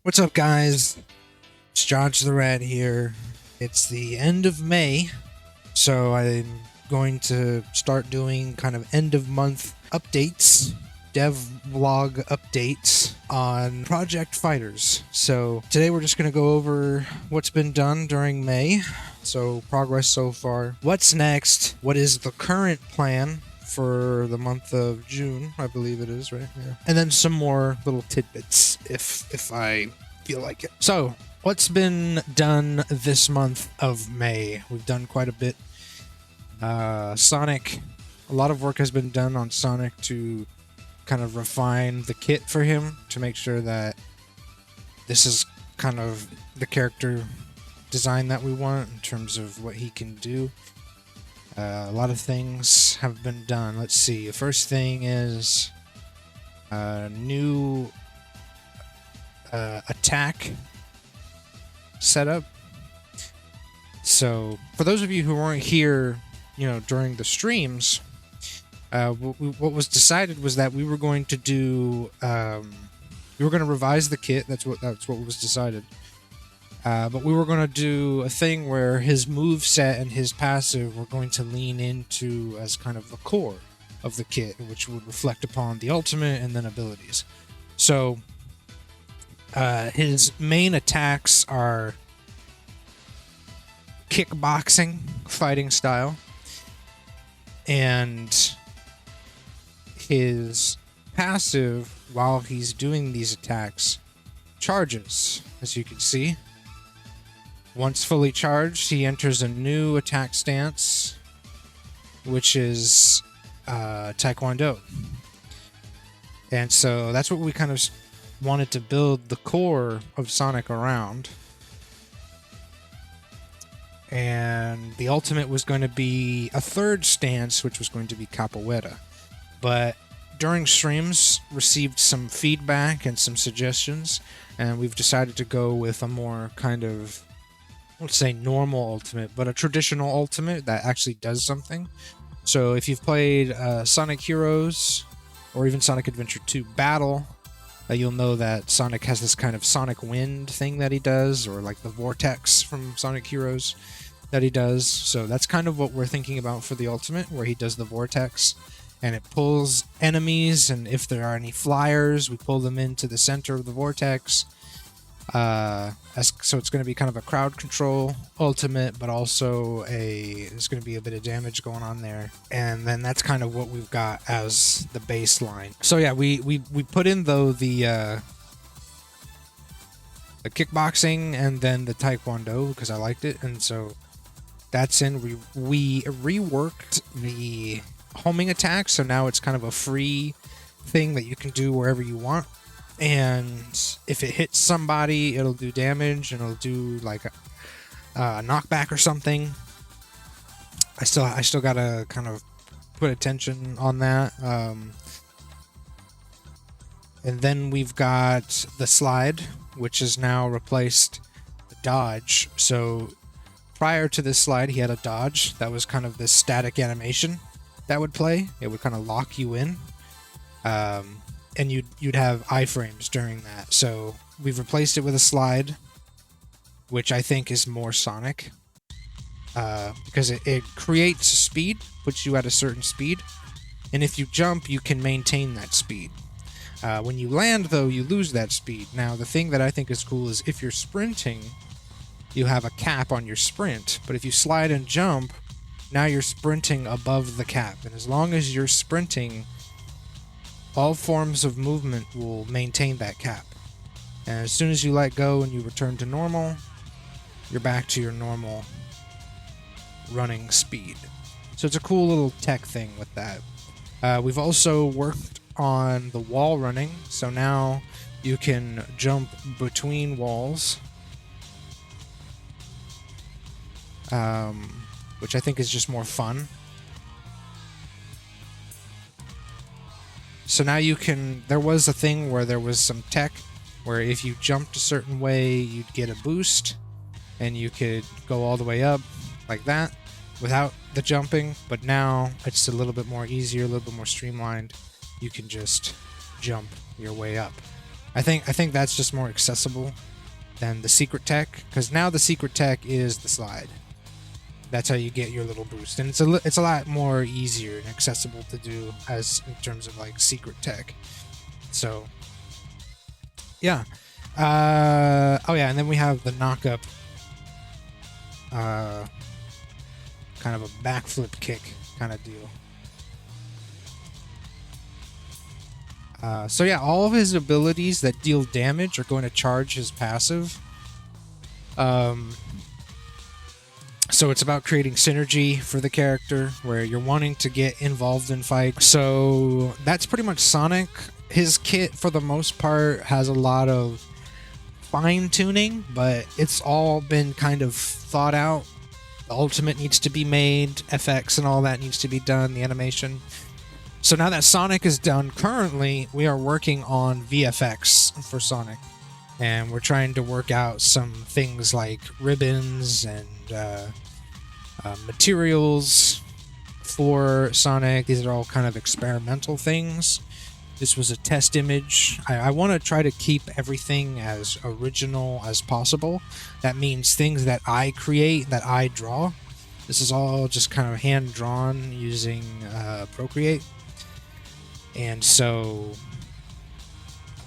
What's up, guys? It's Josh the Rat here. It's the end of May, so I'm going to start doing kind of end of month updates, dev vlog updates on Project Fighters. So today we're just going to go over what's been done during May, so progress so far, what's next, what is the current plan for the month of June, I believe it is, right? Yeah. And then some more little tidbits if I feel like it. So, what's been done this month of May? We've done quite a bit. Sonic, a lot of work has been done on Sonic to kind of refine the kit for him to make sure that this is kind of the character design that we want in terms of what he can do. A lot of things have been done. Let's see. The first thing is new attack setup. So, for those of you who weren't here, during the streams, what was decided was that we were going to do, we were going to revise the kit. That's what was decided. But we were going to do a thing where his move set and his passive were going to lean into as kind of the core of the kit, which would reflect upon the ultimate and then abilities. So his main attacks are kickboxing, fighting style, and his passive, while he's doing these attacks, charges, as you can see. Once fully charged, he enters a new attack stance, which is Taekwondo. And so that's what we kind of wanted to build the core of Sonic around. And the ultimate was going to be a third stance, which was going to be Capoeira. But during streams, received some feedback and some suggestions, and we've decided to go with a more kind of, let's say, normal ultimate, but a traditional ultimate that actually does something. So if you've played Sonic Heroes or even Sonic Adventure 2 Battle, you'll know that Sonic has this kind of Sonic Wind thing that he does, or like the Vortex from Sonic Heroes that he does. So that's kind of what we're thinking about for the ultimate, where he does the Vortex, and it pulls enemies, and if there are any flyers, we pull them into the center of the Vortex. So it's going to be kind of a crowd control ultimate, but also there's going to be a bit of damage going on there, and then that's kind of what we've got as the baseline. So yeah, we put in though the kickboxing and then the Taekwondo because I liked it, and so that's in. We reworked the homing attack, so now it's kind of a free thing that you can do wherever you want. And if it hits somebody, it'll do damage, and it'll do like a knockback or something. I still gotta kind of put attention on that. And then we've got the slide, which has now replaced the dodge. So prior to this slide, he had a dodge that was kind of this static animation that would play. It would kind of lock you in. And you'd have iframes during that. So we've replaced it with a slide, which I think is more Sonic, because it creates speed, puts you at a certain speed, and if you jump, you can maintain that speed. When you land, though, you lose that speed. Now, the thing that I think is cool is if you're sprinting, you have a cap on your sprint, but if you slide and jump, now you're sprinting above the cap, and as long as you're sprinting, all forms of movement will maintain that cap. And as soon as you let go and you return to normal, you're back to your normal running speed. So it's a cool little tech thing with that. We've also worked on the wall running, so now you can jump between walls, which I think is just more fun. So now you can, there was a thing where there was some tech where if you jumped a certain way, you'd get a boost, and you could go all the way up like that without the jumping, but now it's a little bit more easier, a little bit more streamlined. You can just jump your way up. I think that's just more accessible than the secret tech, because now the secret tech is the slide. That's how you get your little boost, and it's a lot more easier and accessible to do as in terms of like secret tech. So yeah. Oh yeah, and then we have the knock up, kind of a backflip kick kind of deal. So yeah, all of his abilities that deal damage are going to charge his passive. So it's about creating synergy for the character where you're wanting to get involved in fights. So that's pretty much Sonic. His kit, for the most part, has a lot of fine-tuning, but it's all been kind of thought out. The ultimate needs to be made, FX and all that needs to be done, the animation. So now that Sonic is done, currently we are working on VFX for Sonic. And we're trying to work out some things like ribbons and materials for Sonic. These are all kind of experimental things. This was a test image. I want to try to keep everything as original as possible. That means things that I create, that I draw. This is all just kind of hand-drawn using Procreate. And so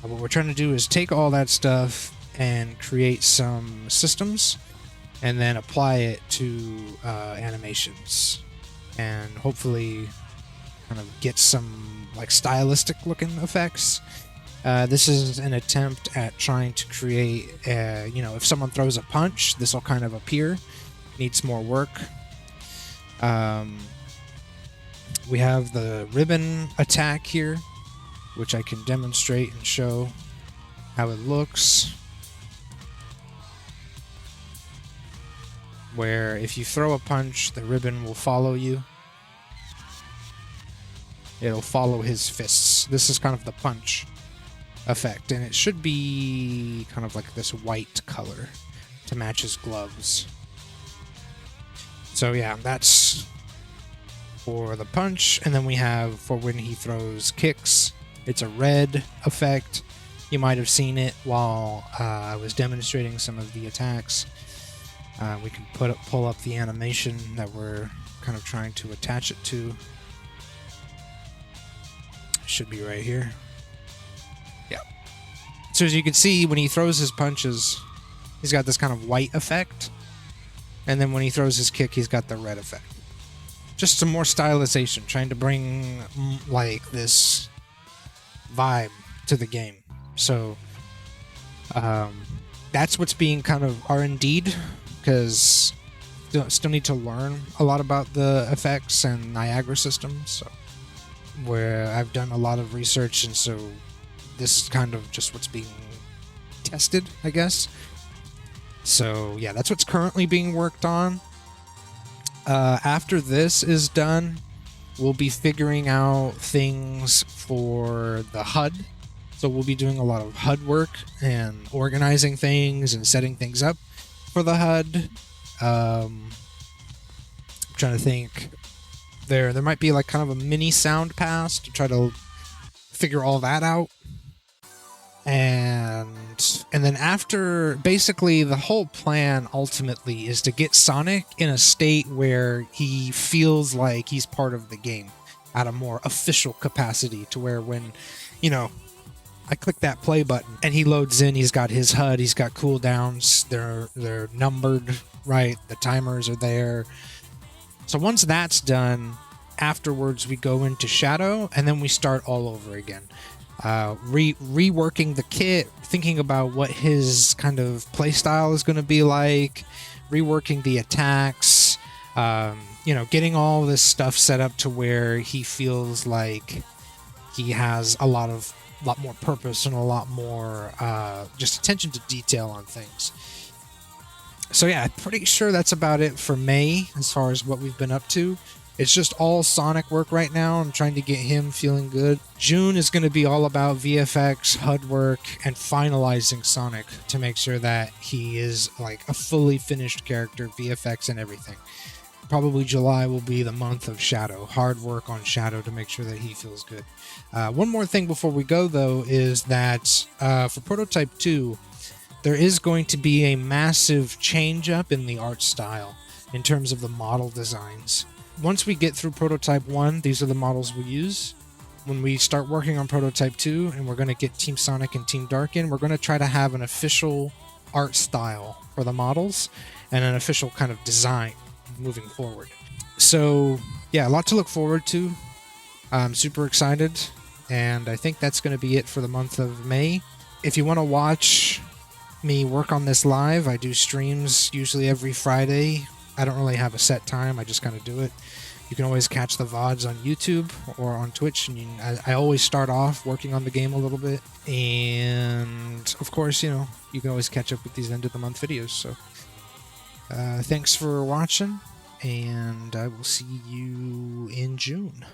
what we're trying to do is take all that stuff and create some systems and then apply it to animations and hopefully kind of get some like stylistic looking effects. This is an attempt at trying to create, if someone throws a punch, this will kind of appear. Needs more work. We have the ribbon attack here, which I can demonstrate and show how it looks. Where if you throw a punch, the ribbon will follow you. It'll follow his fists. This is kind of the punch effect, and it should be kind of like this white color to match his gloves. So yeah, that's for the punch, and then we have for when he throws kicks, it's a red effect. You might have seen it while I was demonstrating some of the attacks. We can pull up the animation that we're kind of trying to attach it to. Should be right here. Yeah. So as you can see, when he throws his punches, he's got this kind of white effect. And then when he throws his kick, he's got the red effect. Just some more stylization, trying to bring like this vibe to the game. So that's what's being kind of R&D'd, because still need to learn a lot about the effects and Niagara systems. So where I've done a lot of research, and so this is kind of just what's being tested, I guess. So yeah, that's what's currently being worked on. After this is done, we'll be figuring out things for the HUD. So we'll be doing a lot of HUD work and organizing things and setting things up for the HUD. I'm trying to think. There might be like kind of a mini sound pass to try to figure all that out. And then after, basically the whole plan ultimately is to get Sonic in a state where he feels like he's part of the game at a more official capacity, to where when, I click that play button and he loads in, he's got his HUD, he's got cooldowns, they're numbered, right? The timers are there. So once that's done, afterwards we go into Shadow, and then we start all over again. Reworking the kit, thinking about what his kind of playstyle is going to be like, reworking the attacks, getting all this stuff set up to where he feels like he has a lot more purpose and a lot more just attention to detail on things. So yeah, I'm pretty sure that's about it for May as far as what we've been up to. It's just all Sonic work right now. I'm trying to get him feeling good. June is going to be all about VFX, HUD work, and finalizing Sonic to make sure that he is like a fully finished character, VFX and everything. probably July will be the month of Shadow. Hard work on Shadow to make sure that he feels good. One more thing before we go, though, is that for Prototype 2, there is going to be a massive change up in the art style in terms of the model designs. Once we get through Prototype 1, these are the models we use. When we start working on Prototype 2 and we're going to get Team Sonic and Team Dark in, we're going to try to have an official art style for the models and an official kind of design moving forward. So, yeah, a lot to look forward to. I'm super excited, and I think that's going to be it for the month of May. If you want to watch me work on this live, I do streams usually every Friday. I don't really have a set time, I just kind of do it. You can always catch the VODs on YouTube or on Twitch, and I always start off working on the game a little bit. And, of course, you can always catch up with these end-of-the-month videos. So, thanks for watching, and I will see you in June.